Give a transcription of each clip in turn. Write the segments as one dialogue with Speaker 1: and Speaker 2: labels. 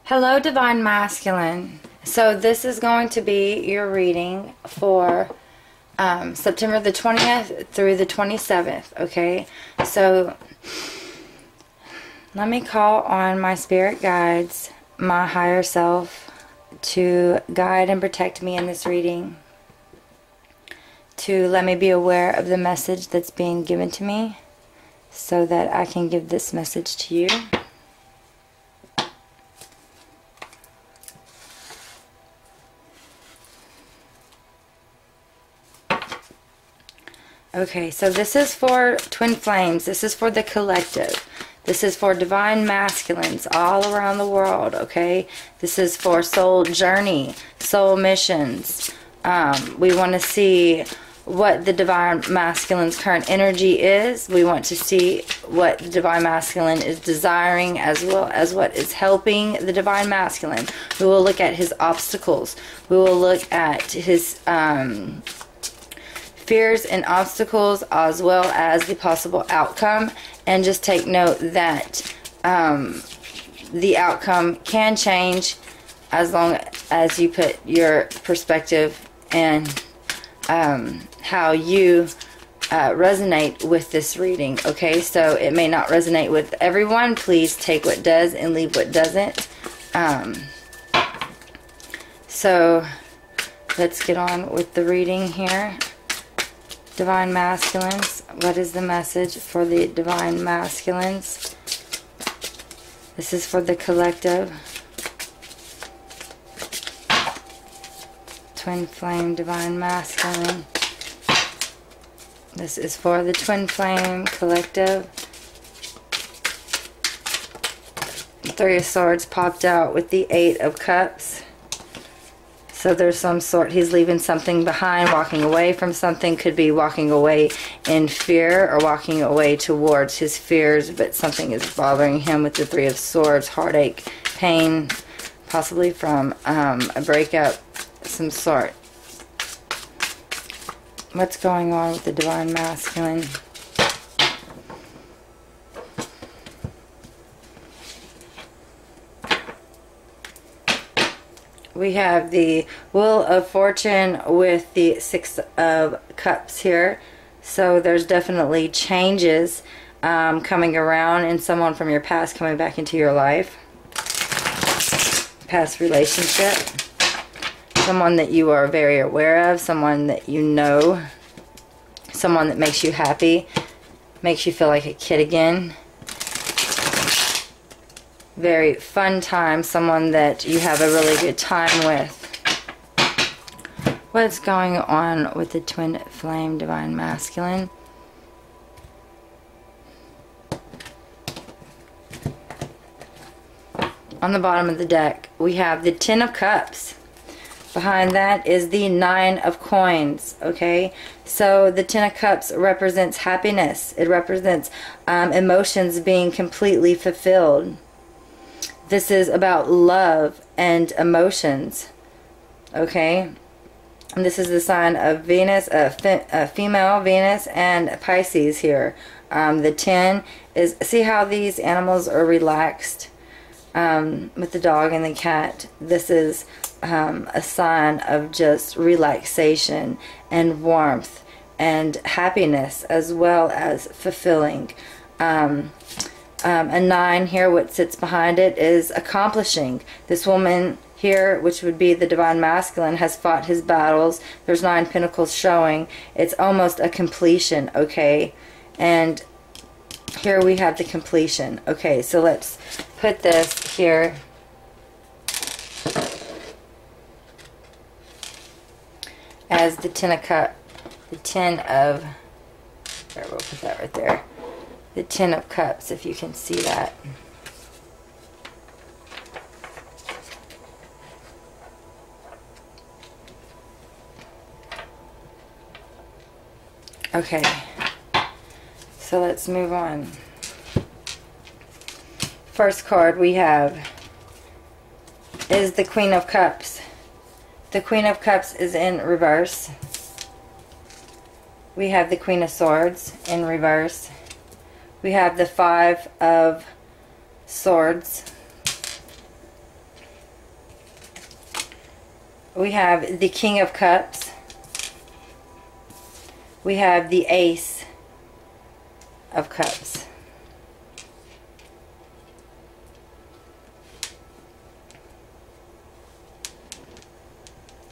Speaker 1: Hello, Divine Masculine. So this is going to be your reading for September the 20th through the 27th, okay? So let me call on my spirit guides, my higher self, to guide and protect me in this reading, to let me be aware of the message that's being given to me so that I can give this message to you. Okay, so this is for twin flames. This is for the collective. This is for divine masculines all around the world, okay? This is for soul journey, soul missions. We want to see what the divine masculine's current energy is. We want to see what the divine masculine is desiring, as well as what is helping the divine masculine. We will look at his obstacles. We will look at his fears and obstacles, as well as the possible outcome, and just take note that the outcome can change as long as you put your perspective and how you resonate with this reading. Okay, so it may not resonate with everyone. Please take what does and leave what doesn't. So let's get on with the reading here. Divine masculines, what is the message for the divine masculines? This is for the collective. Twin flame, divine masculine. This is for the twin flame collective. The Three of Swords popped out with the Eight of Cups. So there's some sort, he's leaving something behind, walking away from something. Could be walking away in fear or walking away towards his fears, but something is bothering him with the Three of Swords. Heartache, pain, possibly from a breakup, some sort. What's going on with the divine masculine? We have the Wheel of Fortune with the Six of Cups here. So there's definitely changes coming around, and someone from your past coming back into your life. Past relationship. Someone that you are very aware of. Someone that you know. Someone that makes you happy. Makes you feel like a kid again. Very fun time, someone that you have a really good time with. What's going on with the twin flame divine masculine? On the bottom of the deck, we have the Ten of Cups. Behind that is the Nine of Coins, okay? So the Ten of Cups represents happiness. It represents emotions being completely fulfilled. This is about love and emotions, okay? And this is the sign of Venus, female Venus and Pisces here. The 10 is, see how these animals are relaxed with the dog and the cat? This is a sign of just relaxation and warmth and happiness, as well as fulfilling. A 9 here, what sits behind it is accomplishing. This woman here, which would be the divine masculine, has fought his battles. There's 9 pentacles showing. It's almost a completion, okay? And here we have the completion. Okay, so let's put this here. As the Ten of Cups, the Ten of, there, we'll put that right there. The Ten of Cups, if you can see that. Okay, so let's move on. First card we have is the Queen of Cups. The Queen of Cups is in reverse. We have the Queen of Swords in reverse. We have the Five of Swords we have the King of Cups. We have the Ace of Cups.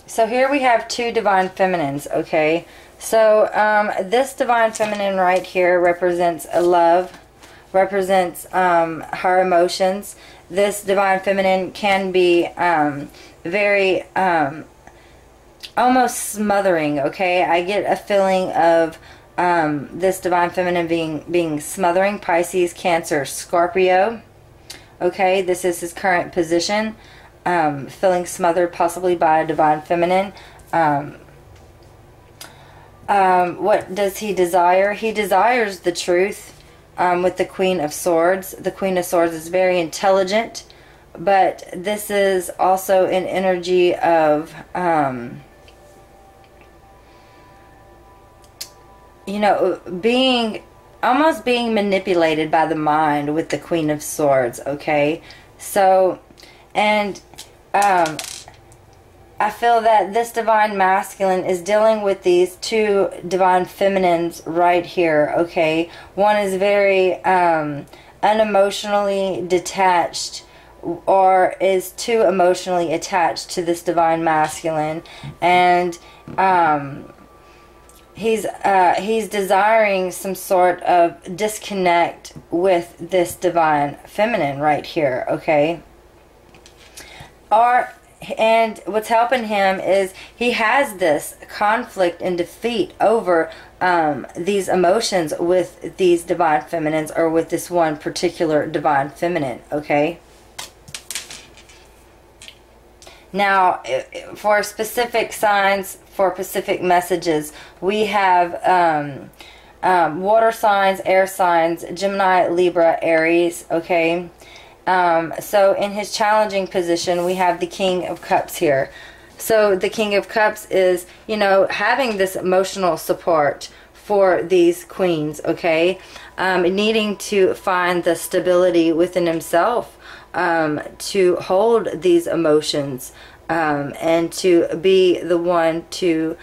Speaker 1: So here we have two Divine Feminines, okay? So this Divine Feminine right here represents a love, represents her emotions. This Divine Feminine can be very almost smothering, okay? I get a feeling of this Divine Feminine being smothering. Pisces, Cancer, Scorpio, okay? This is his current position. Feeling smothered possibly by a Divine Feminine. What does he desire? He desires the truth with the Queen of Swords. The Queen of Swords is very intelligent, but this is also an energy of, you know, almost being manipulated by the mind with the Queen of Swords, okay? So, and I feel that this Divine Masculine is dealing with these two Divine Feminines right here, okay? One is very unemotionally detached, or is too emotionally attached to this Divine Masculine, and he's desiring some sort of disconnect with this Divine Feminine right here, okay? And what's helping him is he has this conflict and defeat over these emotions with these Divine Feminines, or with this one particular Divine Feminine, okay? Now, for specific signs, for specific messages, we have water signs, air signs, Gemini, Libra, Aries, okay? So in his challenging position, we have the King of Cups here. So the King of Cups is, you know, having this emotional support for these queens, okay? Needing to find the stability within himself to hold these emotions, and to be the one to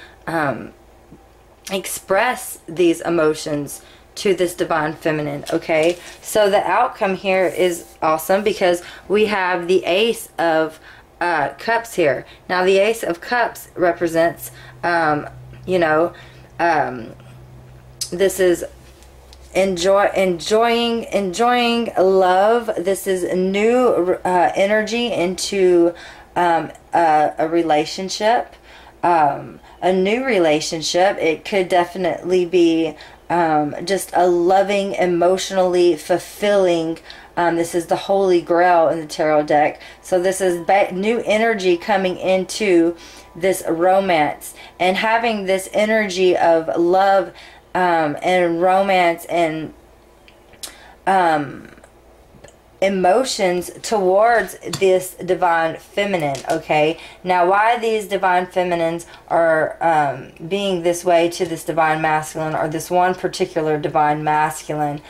Speaker 1: express these emotions to this Divine Feminine, okay? So the outcome here is awesome, because we have the Ace of Cups here. Now the Ace of Cups represents, you know, this is enjoying love. This is new energy into a relationship, a new relationship. It could definitely be just a loving, emotionally fulfilling. This is the Holy Grail in the tarot deck. So this is new energy coming into this romance, and having this energy of love and romance and emotions towards this Divine Feminine, okay? Now, why these Divine Feminines are being this way to this Divine Masculine, or this one particular Divine Masculine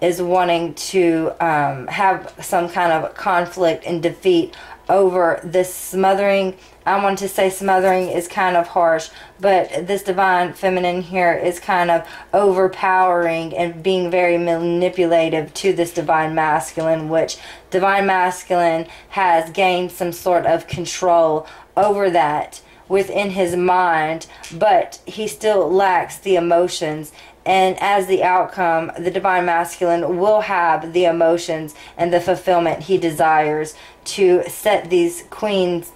Speaker 1: is wanting to have some kind of conflict and defeat over this smothering. I want to say smothering is kind of harsh, but this Divine Feminine here is kind of overpowering and being very manipulative to this Divine Masculine, which Divine Masculine has gained some sort of control over that within his mind, but he still lacks the emotions. And as the outcome, the Divine Masculine will have the emotions and the fulfillment he desires to set these queens,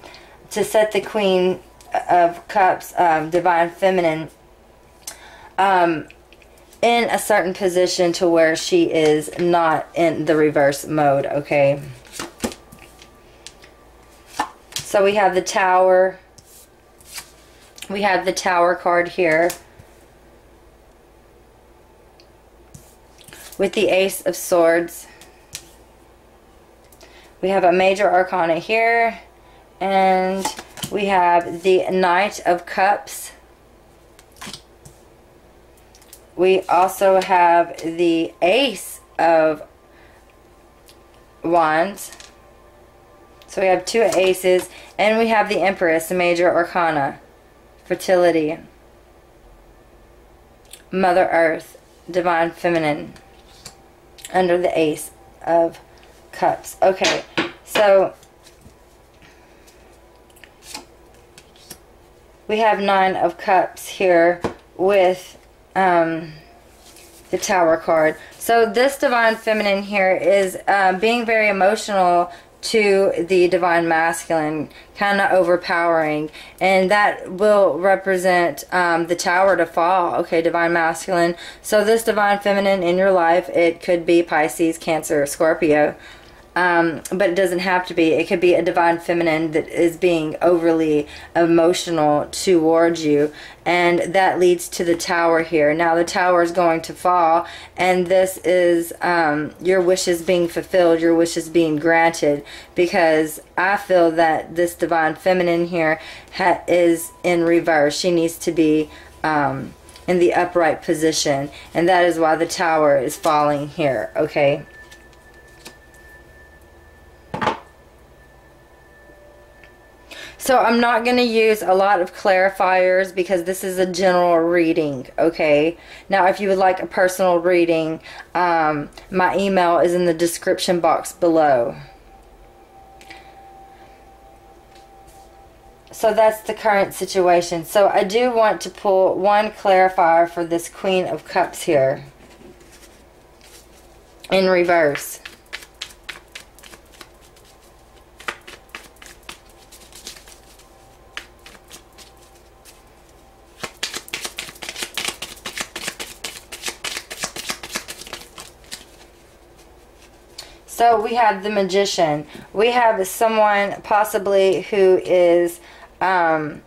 Speaker 1: to set the Queen of Cups, Divine Feminine, in a certain position to where she is not in the reverse mode, okay? So we have the Tower. We have the Tower card here, with the Ace of Swords. We have a Major Arcana here, and we have the Knight of Cups. We also have the Ace of Wands. So we have 2 aces, and we have the Empress, the major arcana. Fertility, Mother Earth, Divine Feminine, under the Ace of Cups. Okay, so we have 9 of Cups here with the Tower card. So this Divine Feminine here is being very emotional to the Divine Masculine, kind of overpowering, and that will represent the Tower to fall. Okay, Divine Masculine. So this Divine Feminine in your life, it could be Pisces, Cancer, Scorpio, but it doesn't have to be. It could be a Divine Feminine that is being overly emotional towards you, and that leads to the Tower here. Now the Tower is going to fall, and this is your wishes being fulfilled, your wishes being granted, because I feel that this Divine Feminine here is in reverse. She needs to be in the upright position, and that is why the Tower is falling here. Okay. So I'm not going to use a lot of clarifiers because this is a general reading, okay? Now, if you would like a personal reading, my email is in the description box below. So that's the current situation. So I do want to pull one clarifier for this Queen of Cups here in reverse. So we have the Magician. We have someone possibly who is trying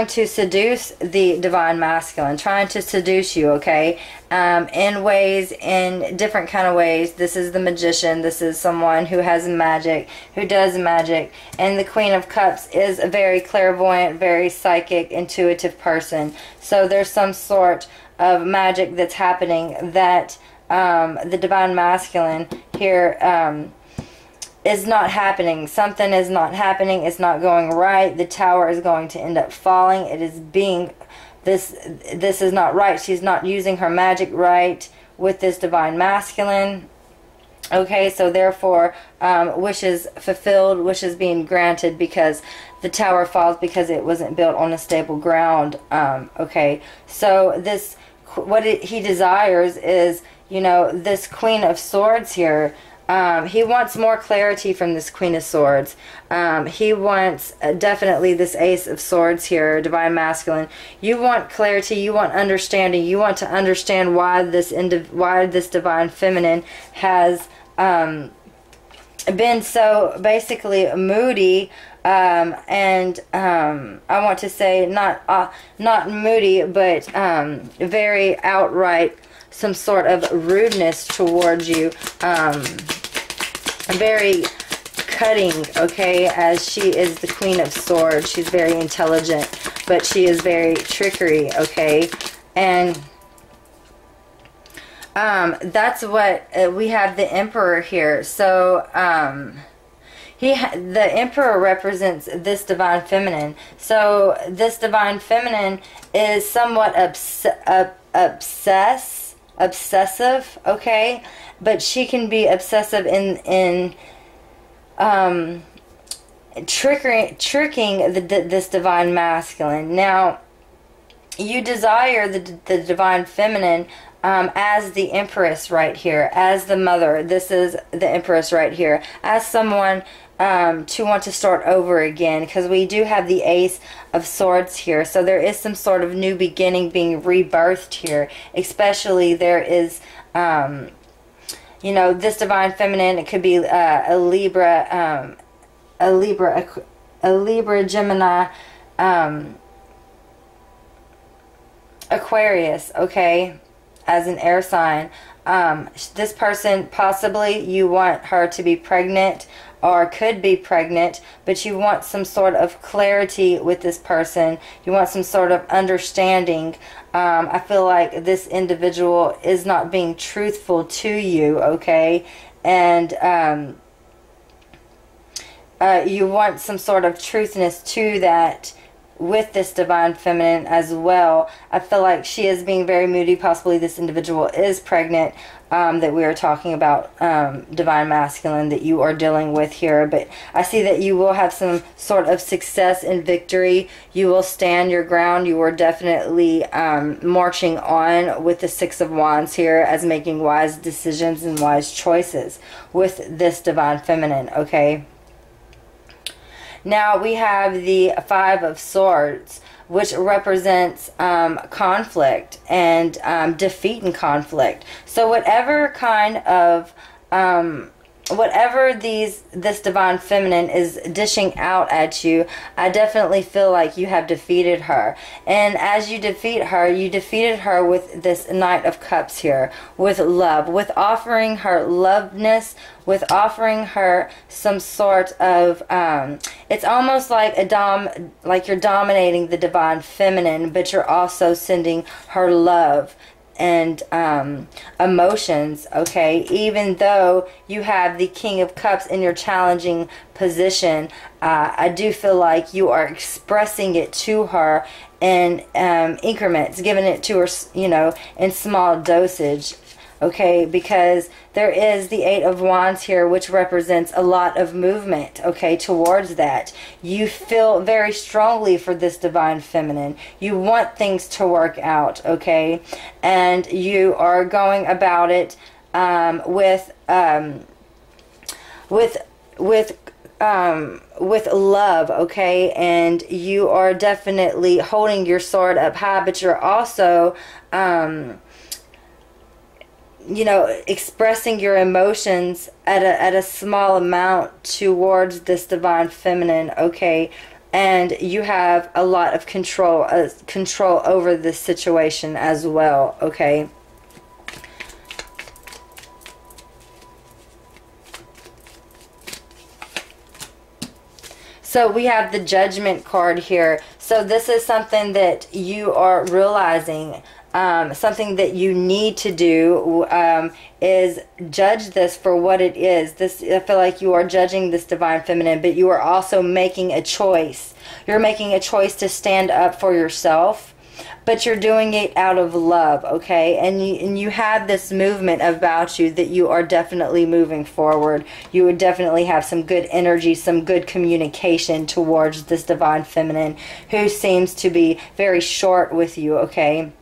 Speaker 1: to seduce the Divine Masculine, trying to seduce you, okay, in ways, in different kind of ways. This is the Magician. This is someone who has magic, who does magic, and the Queen of Cups is a very clairvoyant, very psychic, intuitive person. So there's some sort of magic that's happening that the Divine Masculine here is not happening. Something is not happening. It's not going right. The Tower is going to end up falling. It is being, this is not right. She's not using her magic right with this Divine Masculine. Okay, so therefore, wishes fulfilled, wishes being granted, because the Tower falls because it wasn't built on a stable ground. Okay, so this, what he desires is, you know, this Queen of Swords here. He wants more clarity from this Queen of Swords. He wants definitely this Ace of Swords here, Divine Masculine. You want clarity, you want understanding, you want to understand why this Divine Feminine has been so basically moody, and I want to say not moody, but very outright, some sort of rudeness towards you, very cutting, okay, as she is the Queen of Swords. She's very intelligent, but she is very trickery, okay, and that's what we have the Emperor here. So the Emperor represents this Divine Feminine. So this Divine Feminine is somewhat obsessive, okay, but she can be obsessive in tricking this Divine Masculine. Now, you desire the Divine Feminine as the Empress right here, as the mother. This is the Empress right here, as someone to want to start over again, because we do have the Ace of Swords here. So there is some sort of new beginning being rebirthed here. Especially there is, you know, this Divine Feminine. It could be a Libra, Gemini, Aquarius, okay, as an air sign. This person, possibly you want her to be pregnant, or could be pregnant, but you want some sort of clarity with this person. You want some sort of understanding. I feel like this individual is not being truthful to you, okay, and you want some sort of truthness to that with this divine feminine as well. I feel like she is being very moody. Possibly this individual is pregnant, that we are talking about, divine masculine that you are dealing with here. But I see that you will have some sort of success and victory. You will stand your ground. You are definitely marching on with the Six of Wands here, as making wise decisions and wise choices with this divine feminine, okay? Now we have the Five of Swords, which represents conflict and defeat in conflict. So whatever kind of whatever this divine feminine is dishing out at you, I definitely feel like you have defeated her. And as you defeated her with this Knight of Cups here, with love, with offering her loveness, with offering her some sort of, it's almost like like you're dominating the divine feminine, but you're also sending her love and emotions, okay? Even though you have the King of Cups in your challenging position, I do feel like you are expressing it to her in increments, giving it to her, you know, in small dosage, okay? Because there is the Eight of Wands here, which represents a lot of movement, okay, towards that. You feel very strongly for this divine feminine. You want things to work out, okay? And you are going about it with love, okay? And you are definitely holding your sword up high, but you're also you know, expressing your emotions at a small amount towards this divine feminine, okay? And you have a lot of control over this situation as well, okay? So we have the Judgment card here. So this is something that you are realizing, something that you need to do, is judge this for what it is. This, I feel like you are judging this divine feminine, but you are also making a choice. You're making a choice to stand up for yourself, but you're doing it out of love, okay? And you have this movement about you that you are definitely moving forward. You would definitely have some good energy, some good communication towards this divine feminine who seems to be very short with you, okay?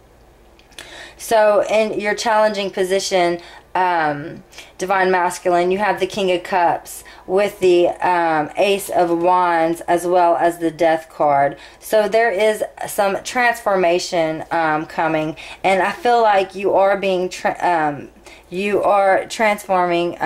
Speaker 1: So in your challenging position, divine masculine, you have the King of Cups with the Ace of Wands as well as the Death card. So there is some transformation coming, and I feel like you are being you are transforming,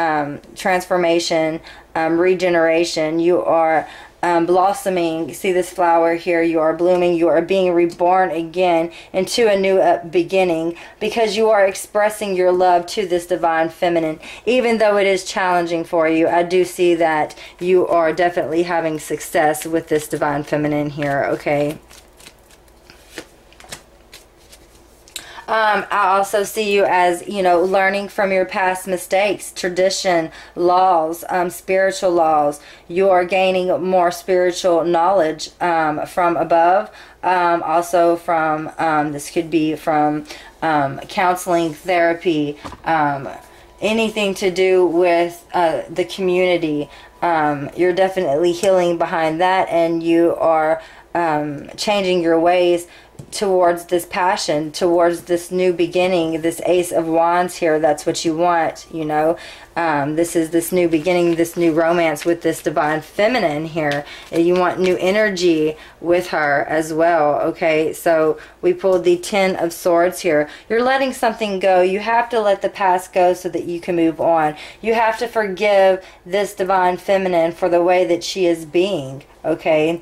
Speaker 1: transformation, regeneration. You are blossoming. See this flower here? You are blooming. You are being reborn again into a new beginning, because you are expressing your love to this divine feminine. Even though it is challenging for you, I do see that you are definitely having success with this divine feminine here, okay? I also see you as, you know, learning from your past mistakes, tradition, laws, spiritual laws. You are gaining more spiritual knowledge from above. Also from, this could be from counseling, therapy, anything to do with the community. You're definitely healing behind that, and you are changing your ways towards this passion, towards this new beginning, this Ace of Wands here. That's what you want, you know. This is this new beginning, this new romance with this divine feminine here. You want new energy with her as well, okay? So we pulled the Ten of Swords here. You're letting something go. You have to let the past go so that you can move on. You have to forgive this divine feminine for the way that she is being, okay?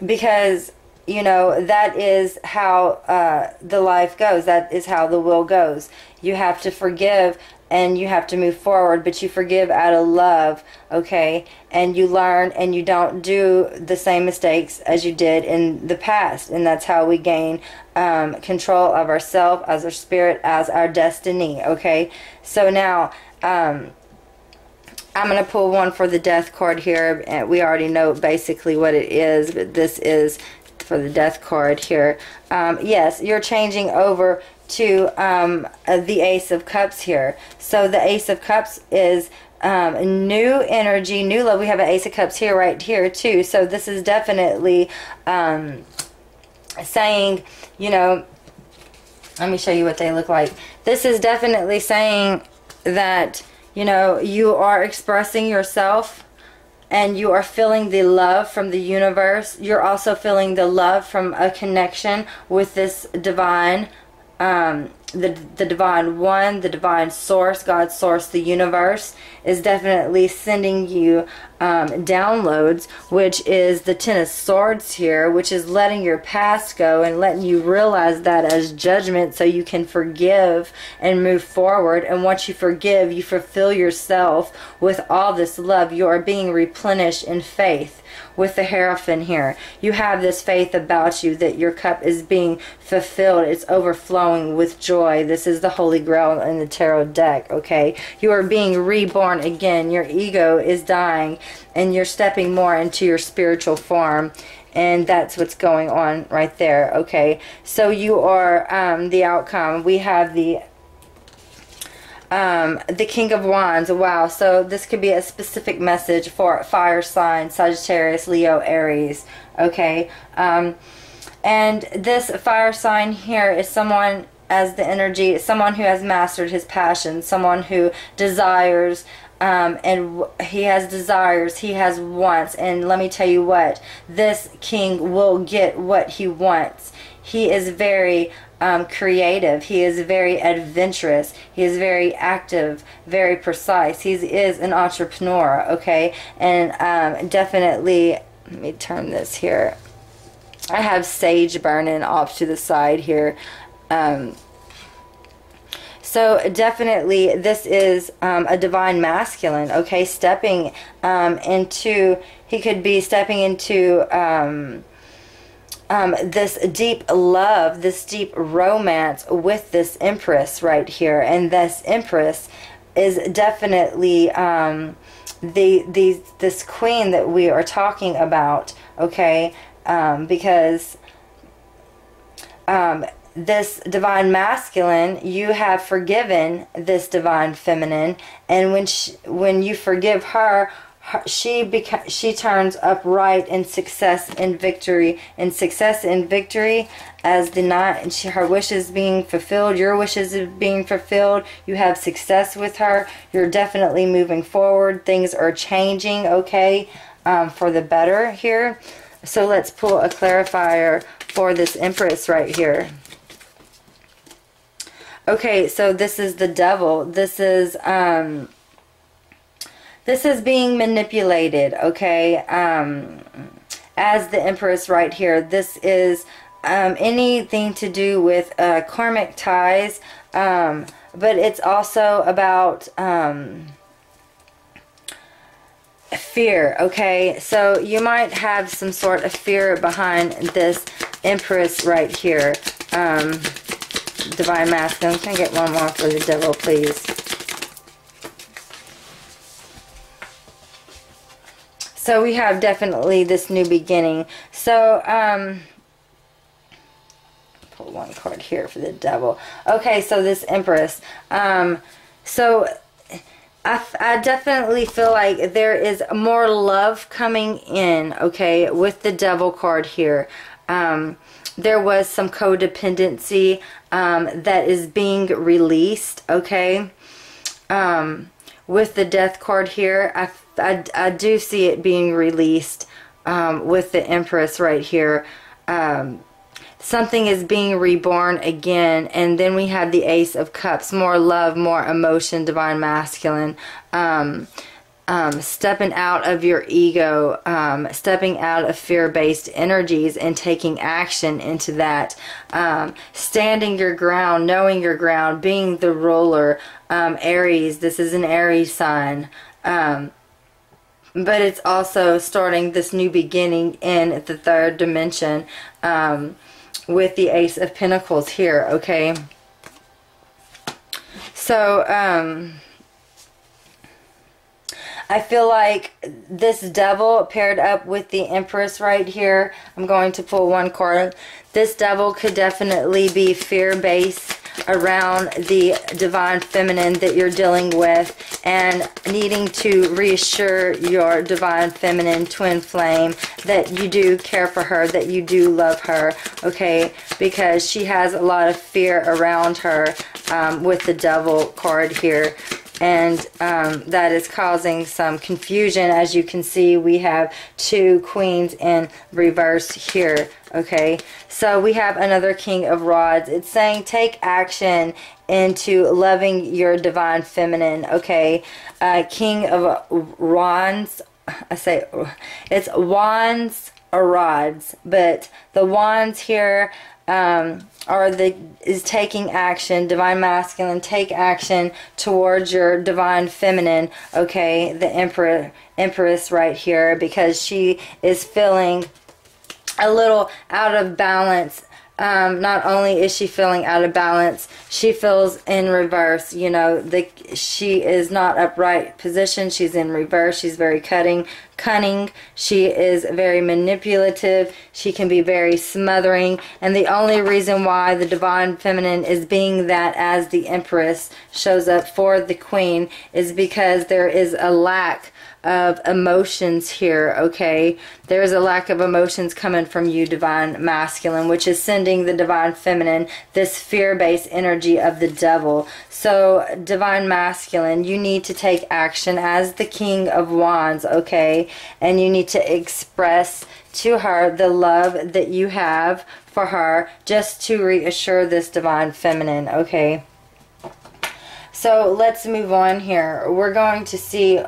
Speaker 1: Because, you know, that is how the life goes. That is how the will goes. You have to forgive and you have to move forward, but you forgive out of love, okay? And you learn, and you don't do the same mistakes as you did in the past. And that's how we gain control of ourselves, as our spirit, as our destiny, okay? So now, I'm going to pull one for the Death card here. And we already know basically what it is, but this is for the Death card here. Yes, you're changing over to the Ace of Cups here. So the Ace of Cups is new energy, new love. We have an Ace of Cups here, right here too. So this is definitely saying, you know, let me show you what they look like. This is definitely saying that, you know, you are expressing yourself and you are feeling the love from the universe. You're also feeling the love from a connection with this divine, the divine one, the divine source, God's source, the universe is definitely sending you downloads, which is the Ten of Swords here, which is letting your past go and letting you realize that as judgment so you can forgive and move forward. And once you forgive, you fulfill yourself with all this love. You are being replenished in faith. With the Hierophant here, you have this faith about you that your cup is being fulfilled. It's overflowing with joy. This is the Holy Grail in the tarot deck, okay? You are being reborn again. Your ego is dying and you're stepping more into your spiritual form, and that's what's going on right there, okay? So you are the outcome. We have the King of Wands. Wow, so this could be a specific message for fire sign, Sagittarius, Leo, Aries, okay? And this fire sign here is someone, as the energy, someone who has mastered his passion, someone who desires, and he has desires, he has wants, and let me tell you what, this king will get what he wants. He is very creative. He is very adventurous. He is very active, very precise. He is an entrepreneur, okay? And definitely, let me turn this here. I have sage burning off to the side here. So definitely this is a divine masculine, okay? Stepping into, he could be stepping into this deep love, this deep romance with this Empress right here. And this Empress is definitely this queen that we are talking about, okay? Because this divine masculine, you have forgiven this divine feminine, and when you forgive her, she turns upright in success and victory. In success and victory, as the night, her wishes being fulfilled, your wishes are being fulfilled. You have success with her. You're definitely moving forward. Things are changing, okay, for the better here. So let's pull a clarifier for this Empress right here. Okay, so this is the Devil. This is being manipulated, okay, as the Empress right here. This is anything to do with karmic ties, but it's also about fear, okay? So you might have some sort of fear behind this Empress right here. Divine Masculine. Can I get one more for the Devil, please? So we have definitely this new beginning. So, pull one card here for the Devil. Okay, so this Empress. So I definitely feel like there is more love coming in, okay, with the Devil card here. There was some codependency that is being released, okay? With the Death card here, I do see it being released with the Empress right here. Something is being reborn again. And then we have the Ace of Cups. More love, more emotion, divine masculine. Stepping out of your ego, stepping out of fear-based energies and taking action into that. Standing your ground, knowing your ground, being the ruler. Aries, this is an Aries sign. But it's also starting this new beginning in the third dimension with the Ace of Pentacles here, okay? So, I feel like this devil paired up with the Empress right here. I'm going to pull one card. This devil could definitely be fear-based around the divine feminine that you're dealing with, and needing to reassure your divine feminine twin flame that you do care for her, that you do love her, okay? Because she has a lot of fear around her with the devil card here. And that is causing some confusion. As you can see, we have 2 queens in reverse here, okay? So we have another King of Rods. It's saying take action into loving your divine feminine, okay? King of Wands, it's Wands or Rods, but the Wands here is taking action. Divine masculine, take action towards your divine feminine, okay? The Empress right here, because she is feeling a little out of balance. Not only is she feeling out of balance, she feels in reverse. You know, she is not upright position. She's in reverse. She's very cunning. She is very manipulative. She can be very smothering. And the only reason why the divine feminine is being that as the Empress shows up for the Queen is because there is a lack of emotions here, okay? There's a lack of emotions coming from you, divine masculine, which is sending the divine feminine this fear-based energy of the devil. So, divine masculine, you need to take action as the King of Wands, okay? And you need to express to her the love that you have for her, just to reassure this divine feminine, okay? So, let's move on here. We're going to see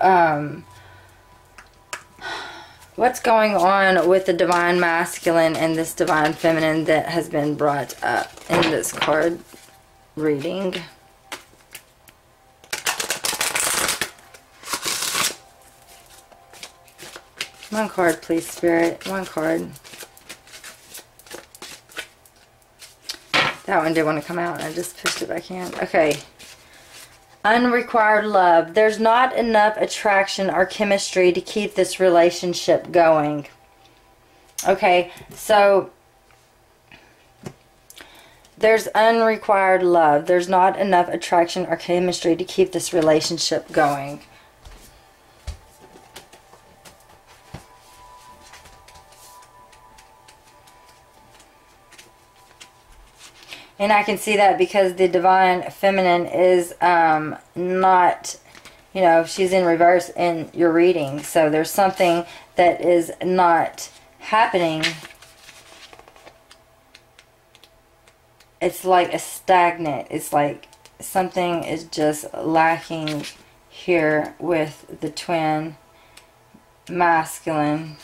Speaker 1: what's going on with the divine masculine and this divine feminine that has been brought up in this card reading. One card, please, Spirit. One card. That one did want to come out and I just pushed it back in. Okay. Unrequired love. There's not enough attraction or chemistry to keep this relationship going. Okay, so there's unrequired love. There's not enough attraction or chemistry to keep this relationship going. And I can see that because the divine feminine is not, you know, she's in reverse in your reading. So there's something that is not happening. It's like a stagnant. It's like something is just lacking here with the twin masculine.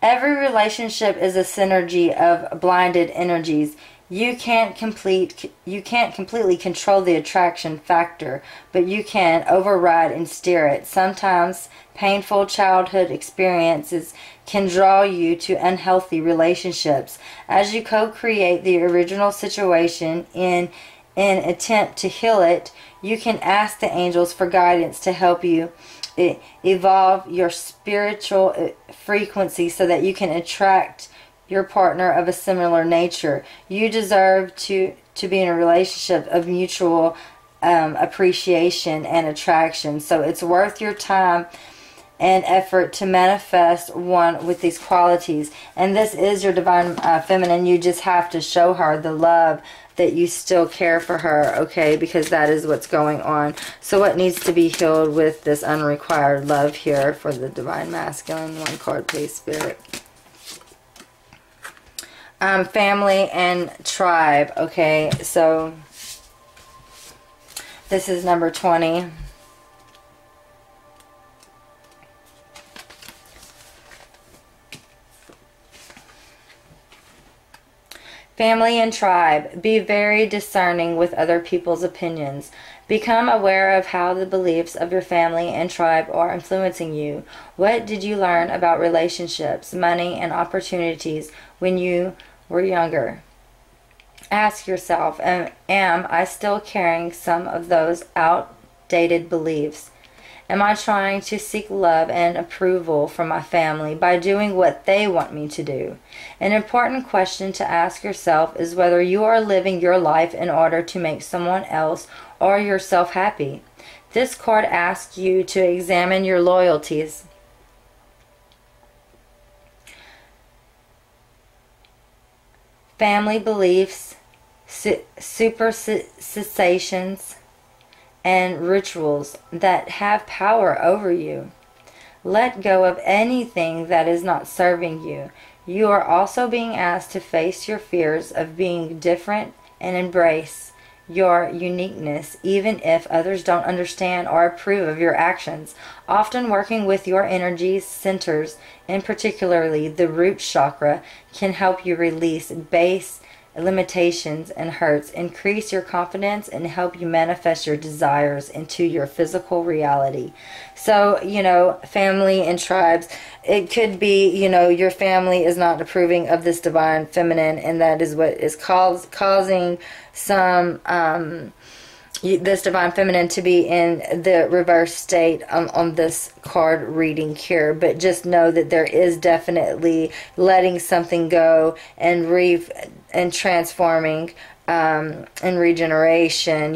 Speaker 1: Every relationship is a synergy of blinded energies. You can't completely control the attraction factor, but you can override and steer it. Sometimes painful childhood experiences can draw you to unhealthy relationships. As you co-create the original situation in an attempt to heal it, you can ask the angels for guidance to help you evolve your spiritual frequency so that you can attract your partner of a similar nature. You deserve to be in a relationship of mutual appreciation and attraction. So it's worth your time and effort to manifest one with these qualities. And this is your divine feminine. You just have to show her the love that you still care for her, okay? Because that is what's going on. So what needs to be healed with this unrequired love here for the divine masculine? One card, please, Spirit. Family and tribe, okay? So this is number 20. Family and tribe. Be very discerning with other people's opinions. Become aware of how the beliefs of your family and tribe are influencing you. What did you learn about relationships, money, and opportunities when you were younger? Ask yourself, am I still carrying some of those outdated beliefs? Am I trying to seek love and approval from my family by doing what they want me to do? An important question to ask yourself is whether you are living your life in order to make someone else or yourself happy. This card asks you to examine your loyalties. Family beliefs, superstitions, and rituals that have power over you. Let go of anything that is not serving you. You are also being asked to face your fears of being different and embrace your uniqueness, even if others don't understand or approve of your actions. Often working with your energy centers, and particularly the root chakra, can help you release base limitations and hurts, increase your confidence, and help you manifest your desires into your physical reality. So, family and tribes, it could be, your family is not approving of this divine feminine, and that is what is causing some this divine feminine to be in the reverse state on this card reading here. But just know that there is definitely letting something go and transforming and regeneration,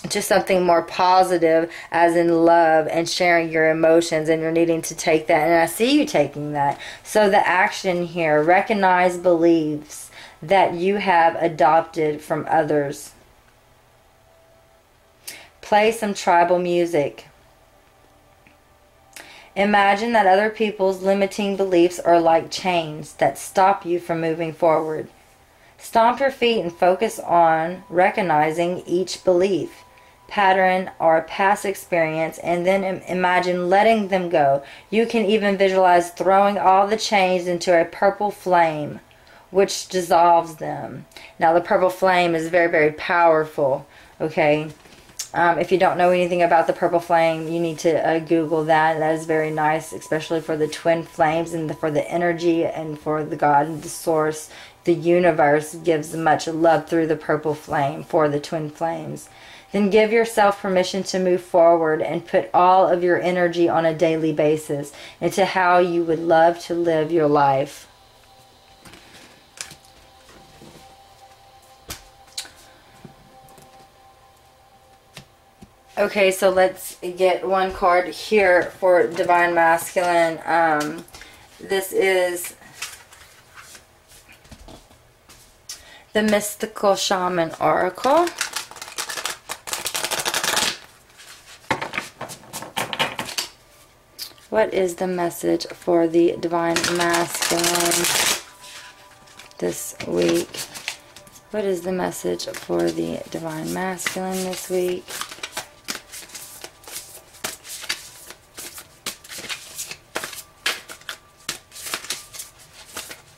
Speaker 1: just something more positive, as in love and sharing your emotions, and you're needing to take that, and I see you taking that. So the action here: recognize beliefs that you have adopted from others. Play some tribal music. Imagine that other people's limiting beliefs are like chains that stop you from moving forward. Stomp your feet and focus on recognizing each belief, pattern, or past experience, and then imagine letting them go. You can even visualize throwing all the chains into a purple flame, which dissolves them. Now, the purple flame is very, very powerful, okay? If you don't know anything about the purple flame, you need to Google that. That is very nice, especially for the twin flames and for the energy and for the God and the source. The universe gives much love through the purple flame for the twin flames. Then give yourself permission to move forward and put all of your energy on a daily basis into how you would love to live your life. Okay, so let's get one card here for Divine Masculine. This is the Mystical Shaman Oracle. What is the message for the Divine Masculine this week? What is the message for the Divine Masculine this week?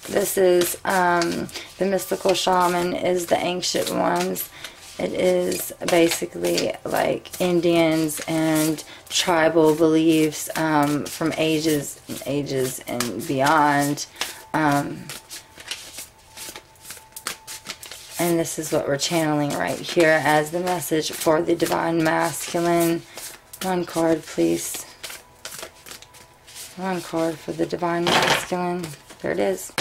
Speaker 1: This is the Mystical Shaman is the Ancient Ones. It is basically like Indians and tribal beliefs from ages and ages and beyond. And this is what we're channeling right here as the message for the Divine Masculine. One card, please. One card for the Divine Masculine. There it is.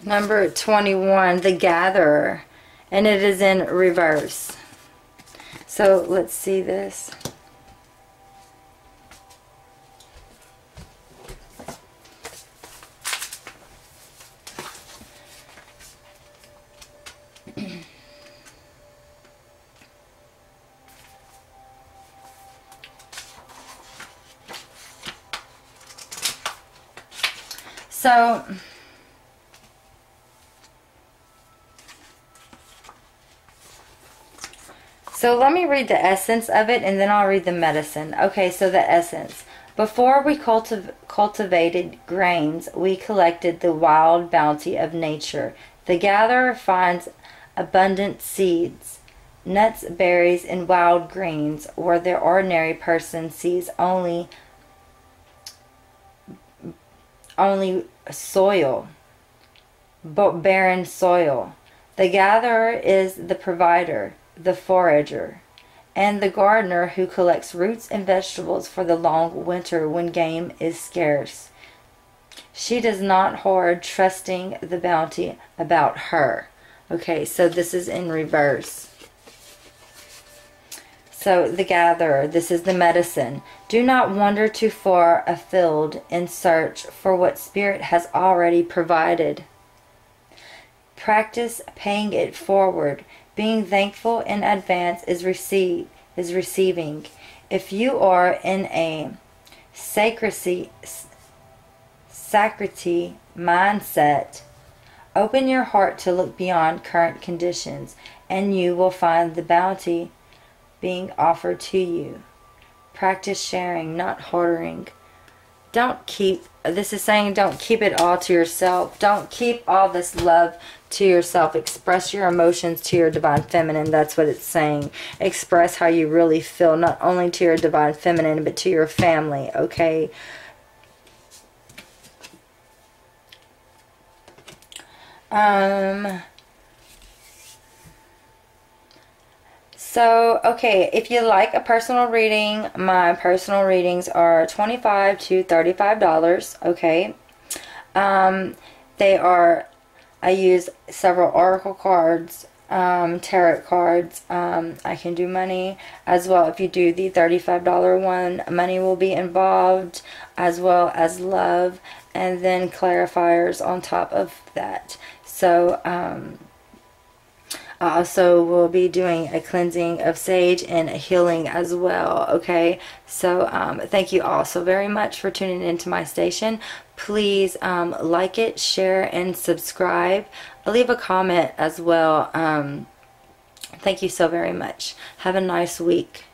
Speaker 1: Number 21, the Gatherer, and it is in reverse. So let's see this. So let me read the essence of it, and then I'll read the medicine. Okay, so the essence. Before we cultivated grains, we collected the wild bounty of nature. The gatherer finds abundant seeds, nuts, berries, and wild greens, where the ordinary person sees only only soil, but barren soil. The gatherer is the provider, the forager, and the gardener who collects roots and vegetables for the long winter when game is scarce. She does not hoard, trusting the bounty about her. Okay, so this is in reverse. So the gatherer, this is the medicine. Do not wander too far afield in search for what Spirit has already provided. Practice paying it forward. Being thankful in advance is receiving. If you are in a sacredity mindset, open your heart to look beyond current conditions, and you will find the bounty being offered to you. Practice sharing, not hoarding. This is saying don't keep it all to yourself. Don't keep all this love to yourself. Express your emotions to your Divine Feminine. That's what it's saying. Express how you really feel, not only to your Divine Feminine, but to your family, okay? So, okay, if you like a personal reading, my personal readings are $25 to $35, okay? I use several oracle cards, tarot cards. I can do money as well. If you do the $35 one, money will be involved, as well as love, and then clarifiers on top of that. So, I also will be doing a cleansing of sage and a healing as well, okay? So, thank you all so very much for tuning into my station. Please like it, share, and subscribe. Leave a comment as well. Thank you so very much. Have a nice week.